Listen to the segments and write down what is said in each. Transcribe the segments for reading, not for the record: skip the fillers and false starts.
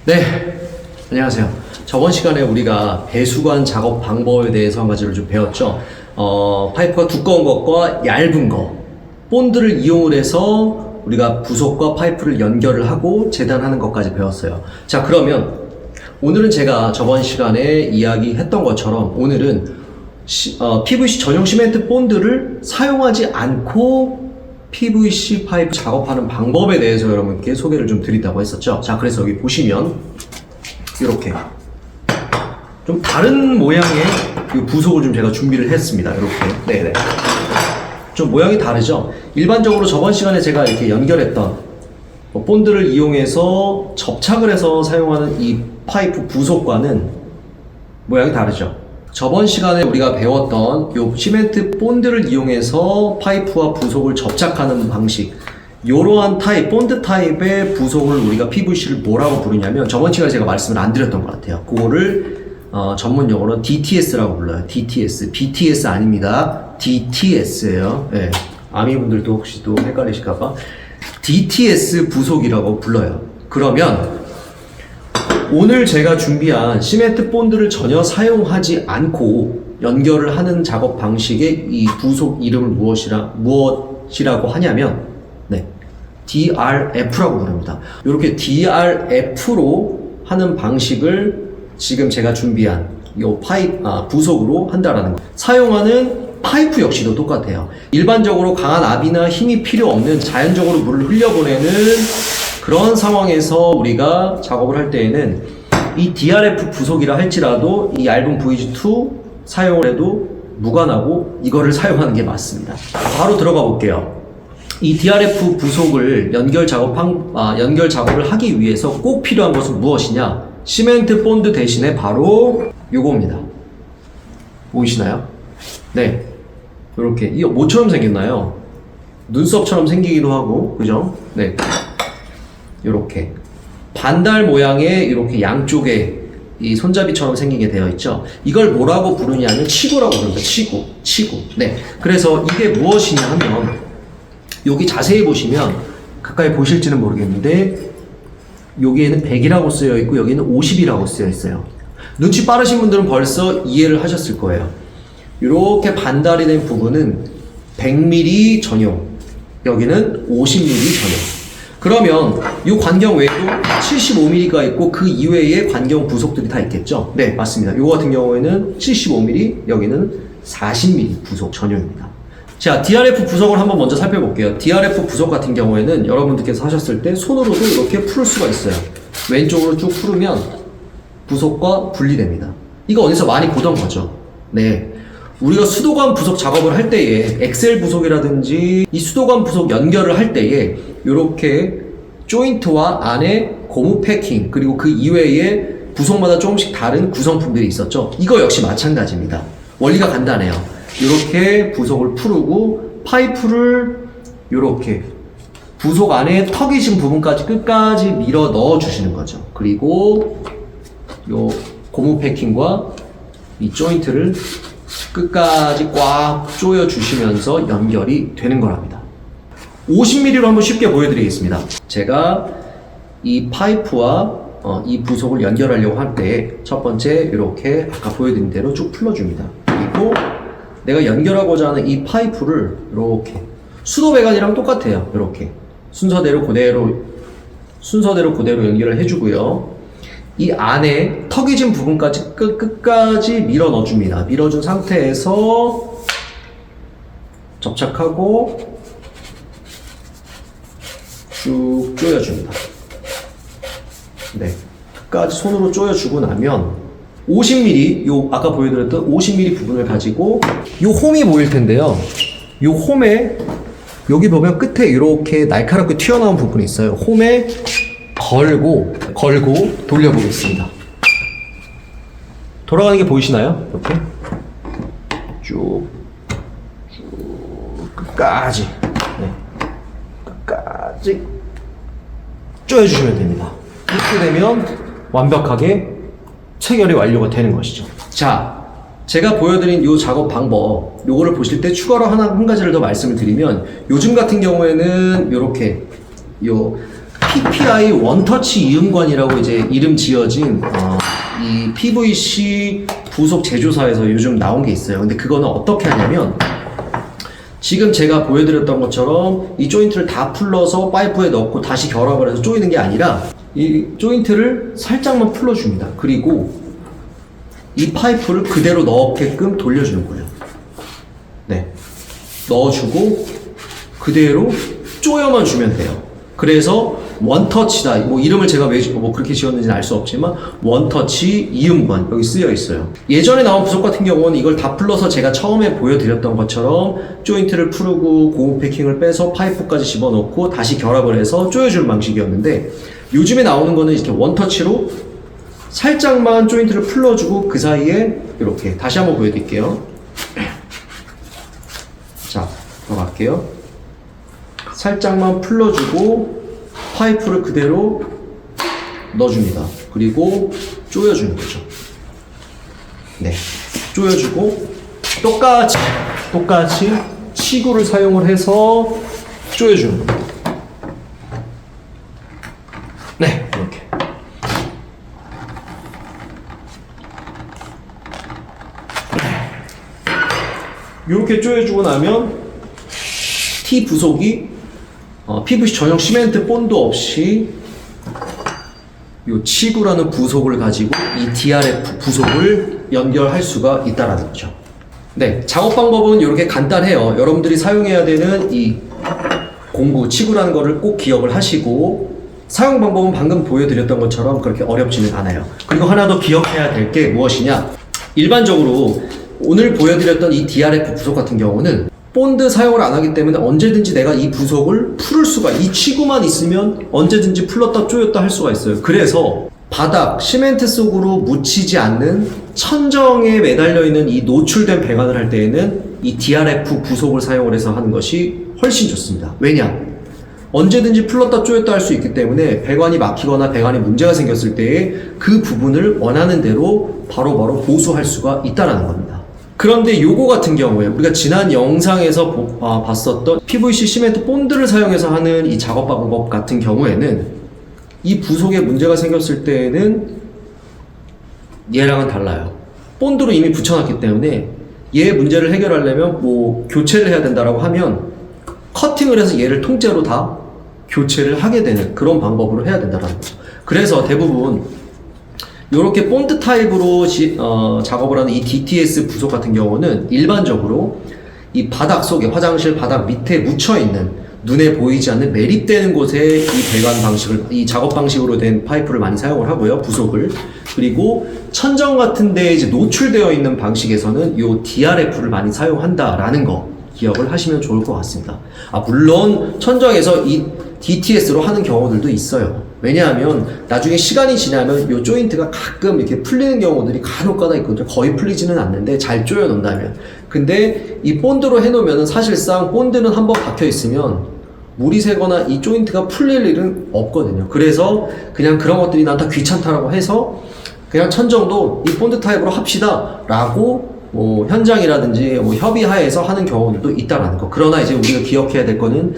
네, 안녕하세요. 저번 시간에 우리가 배수관 작업 방법에 대해서 한 가지를 좀 배웠죠. 파이프가 두꺼운 것과 얇은 거, 본드를 이용을 해서 우리가 부속과 파이프를 연결을 하고 재단하는 것까지 배웠어요. 자, 그러면 오늘은 제가 저번 시간에 이야기했던 것처럼 오늘은 PVC 전용 시멘트 본드를 사용하지 않고 PVC 파이프 작업하는 방법에 대해서 여러분께 소개를 좀 드린다고 했었죠. 자, 그래서 여기 보시면 이렇게 좀 다른 모양의 이 부속을 좀 제가 준비를 했습니다. 이렇게. 네네. 좀 모양이 다르죠? 일반적으로 저번 시간에 제가 이렇게 연결했던 본드를 이용해서 접착을 해서 사용하는 이 파이프 부속과는 모양이 다르죠? 저번 시간에 우리가 배웠던 요 시멘트 본드를 이용해서 파이프와 부속을 접착하는 방식, 요러한 타입, 본드 타입의 부속을 우리가 PVC를 뭐라고 부르냐면 저번 시간에 제가 말씀을 안 드렸던 것 같아요. 그거를 전문 용어로 DTS라고 불러요. DTS, BTS 아닙니다. DTS예요. 네. 아미분들도 혹시 또 헷갈리실까봐 DTS 부속이라고 불러요. 그러면 오늘 제가 준비한 시멘트 본드를 전혀 사용하지 않고 연결을 하는 작업 방식의 이 부속 이름을 무엇이라고 하냐면 DRF라고 부릅니다. 이렇게 DRF로 하는 방식을 지금 제가 준비한 이 부속으로 한다라는 거. 사용하는 파이프 역시도 똑같아요. 일반적으로 강한 압이나 힘이 필요 없는 자연적으로 물을 흘려보내는 그런 상황에서 우리가 작업을 할 때에는 이 DRF 부속이라 할지라도 이 얇은 VG2 사용을 해도 무관하고 이거를 사용하는 게 맞습니다. 바로 들어가 볼게요. 이 DRF 부속을 연결 작업을 하기 위해서 꼭 필요한 것은 무엇이냐? 시멘트 본드 대신에 바로 요겁니다. 보이시나요? 네. 이렇게. 이거 뭐처럼 생겼나요? 눈썹처럼 생기기도 하고, 그죠? 네. 요렇게. 반달 모양의 이렇게 양쪽에 이 손잡이처럼 생기게 되어 있죠. 이걸 뭐라고 부르냐면 치구라고 부릅니다. 치구. 네. 그래서 이게 무엇이냐 하면 여기 자세히 보시면 가까이 보실지는 모르겠는데 여기에는 100이라고 쓰여 있고 여기는 50이라고 쓰여 있어요. 눈치 빠르신 분들은 벌써 이해를 하셨을 거예요. 이렇게 반달이 된 부분은 100mm 전용, 여기는 50mm 전용. 그러면 이 관경 외에도 75mm가 있고 그 이외의 관경 부속들이 다 있겠죠? 네, 맞습니다. 이거 같은 경우에는 75mm, 여기는 40mm 부속 전용입니다. 자, DRF 부속을 한번 먼저 살펴볼게요. DRF 부속 같은 경우에는 여러분들께서 하셨을 때 손으로도 이렇게 풀 수가 있어요. 왼쪽으로 쭉 풀으면 부속과 분리됩니다. 이거 어디서 많이 보던 거죠? 네. 우리가 수도관 부속 작업을 할 때에 엑셀 부속이라든지 이 수도관 부속 연결을 할 때에 이렇게 조인트와 안에 고무 패킹 그리고 그 이외에 부속마다 조금씩 다른 구성품들이 있었죠. 이거 역시 마찬가지입니다. 원리가 간단해요. 이렇게 부속을 풀고 파이프를 이렇게 부속 안에 턱이 진 부분까지 끝까지 밀어 넣어 주시는 거죠. 그리고 요 고무 패킹과 이 조인트를 끝까지 꽉 조여 주시면서 연결이 되는 거랍니다. 50mm로 한번 쉽게 보여드리겠습니다. 제가 이 파이프와 이 부속을 연결하려고 할 때 첫 번째 이렇게 아까 보여드린 대로 쭉 풀어줍니다. 그리고 내가 연결하고자 하는 이 파이프를 이렇게 수도 배관이랑 똑같아요. 이렇게 순서대로 그대로 연결을 해주고요. 이 안에 턱이 진 부분까지 끝까지 밀어 넣어줍니다. 밀어준 상태에서 접착하고 쭉 조여줍니다. 네, 끝까지 손으로 조여주고 나면 50mm, 요 아까 보여드렸던 50mm 부분을 가지고 요 홈이 보일 텐데요. 요 홈에 여기 보면 끝에 이렇게 날카롭게 튀어나온 부분이 있어요. 홈에 걸고 돌려보겠습니다. 돌아가는 게 보이시나요? 이렇게 쭉 끝까지 끝까지 조여주시면 됩니다. 이렇게 되면 완벽하게 체결이 완료가 되는 것이죠. 자, 제가 보여드린 이 작업 방법, 요거를 보실 때 추가로 한 가지를 더 말씀을 드리면 요즘 같은 경우에는 요렇게 요 PPI 원터치 이음관이라고 이제 이름 지어진 이 PVC 부속 제조사에서 요즘 나온 게 있어요. 근데 그거는 어떻게 하냐면 지금 제가 보여드렸던 것처럼 이 조인트를 다 풀러서 파이프에 넣고 다시 결합을 해서 조이는 게 아니라 이 조인트를 살짝만 풀러줍니다. 그리고 이 파이프를 그대로 넣게끔 돌려주는 거예요. 네, 넣어주고 그대로 조여만 주면 돼요. 그래서 원터치다. 뭐 이름을 제가 왜 그렇게 지었는지는 알 수 없지만 원터치 이음관 여기 쓰여 있어요. 예전에 나온 부속 같은 경우는 이걸 다 풀러서 제가 처음에 보여드렸던 것처럼 조인트를 풀고 고무 패킹을 빼서 파이프까지 집어넣고 다시 결합을 해서 조여주는 방식이었는데 요즘에 나오는 거는 이렇게 원터치로 살짝만 조인트를 풀러주고 그 사이에 이렇게 다시 한번 보여드릴게요. 자, 들어갈게요. 살짝만 풀러주고 파이프를 그대로 넣어줍니다. 그리고 조여주는 거죠. 네, 조여주고 똑같이 치구를 사용을 해서 조여주는 겁니다. 네, 이렇게. 이렇게 조여주고 나면 T 부속이 PVC 전용 시멘트 본드 없이 요 치구라는 부속을 가지고 이 DRF 부속을 연결할 수가 있다라는 거죠. 네, 작업 방법은 이렇게 간단해요. 여러분들이 사용해야 되는 이 공구 치구라는 거를 꼭 기억을 하시고 사용 방법은 방금 보여드렸던 것처럼 그렇게 어렵지는 않아요. 그리고 하나 더 기억해야 될 게 무엇이냐? 일반적으로 오늘 보여드렸던 이 DRF 부속 같은 경우는 본드 사용을 안 하기 때문에 언제든지 내가 이 부속을 풀을 수가, 이 치구만 있으면 언제든지 풀렀다 조였다 할 수가 있어요. 그래서 바닥, 시멘트 속으로 묻히지 않는 천정에 매달려 있는 이 노출된 배관을 할 때에는 이 DRF 부속을 사용을 해서 하는 것이 훨씬 좋습니다. 왜냐? 언제든지 풀렀다 조였다 할 수 있기 때문에 배관이 막히거나 배관에 문제가 생겼을 때에 그 부분을 원하는 대로 바로바로 보수할 수가 있다는 겁니다. 그런데 요거 같은 경우에 우리가 지난 영상에서 봤었던 PVC 시멘트 본드를 사용해서 하는 이 작업 방법 같은 경우에는 이 부속에 문제가 생겼을 때에는 얘랑은 달라요. 본드로 이미 붙여놨기 때문에 얘 문제를 해결하려면 뭐 교체를 해야 된다라고 하면 커팅을 해서 얘를 통째로 다 교체를 하게 되는 그런 방법으로 해야 된다는 거죠. 그래서 대부분 이렇게 본드 타입으로 작업을 하는 이 DTS 부속 같은 경우는 일반적으로 이 바닥 속에 화장실 바닥 밑에 묻혀있는 눈에 보이지 않는 매립되는 곳에 이 배관 방식을 이 작업 방식으로 된 파이프를 많이 사용을 하고요. 부속을. 그리고 천정 같은 데에 이제 노출되어 있는 방식에서는 이 DRF를 많이 사용한다라는 거 기억을 하시면 좋을 것 같습니다. 물론 천정에서 이 DTS로 하는 경우들도 있어요. 왜냐하면 나중에 시간이 지나면 이 조인트가 가끔 이렇게 풀리는 경우들이 간혹가다 있거든요. 거의 풀리지는 않는데 잘 조여 놓는다면. 근데 이 본드로 해놓으면 사실상 본드는 한번 박혀 있으면 물이 새거나 이 조인트가 풀릴 일은 없거든요. 그래서 그냥 그런 것들이 난 다 귀찮다라고 해서 그냥 천정도 이 본드 타입으로 합시다 라고 현장이라든지 협의하에서 하는 경우들도 있다라는 거. 그러나 이제 우리가 기억해야 될 거는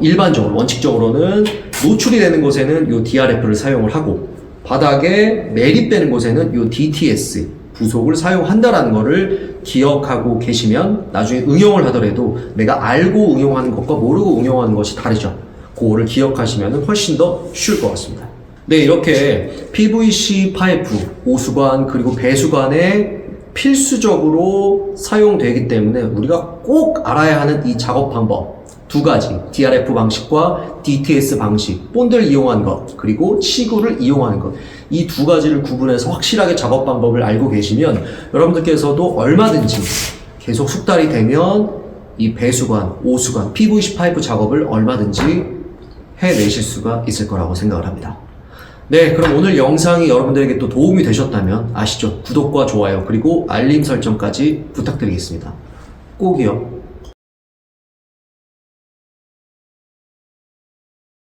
일반적으로 원칙적으로는 노출이 되는 곳에는 요 DRF를 사용을 하고 바닥에 매립되는 곳에는 요 DTS 부속을 사용한다라는 거를 기억하고 계시면 나중에 응용을 하더라도 내가 알고 응용하는 것과 모르고 응용하는 것이 다르죠. 그거를 기억하시면 훨씬 더 쉬울 것 같습니다. 네, 이렇게 PVC 파이프, 오수관 그리고 배수관에 필수적으로 사용되기 때문에 우리가 꼭 알아야 하는 이 작업 방법 두 가지, DRF 방식과 DTS 방식, 본드를 이용한 것 그리고 치구를 이용하는 것, 이 두 가지를 구분해서 확실하게 작업 방법을 알고 계시면 여러분들께서도 얼마든지 계속 숙달이 되면 이 배수관, 오수관, PVC 파이프 작업을 얼마든지 해내실 수가 있을 거라고 생각을 합니다. 네, 그럼 오늘 영상이 여러분들에게 또 도움이 되셨다면 아시죠? 구독과 좋아요 그리고 알림 설정까지 부탁드리겠습니다. 꼭이요.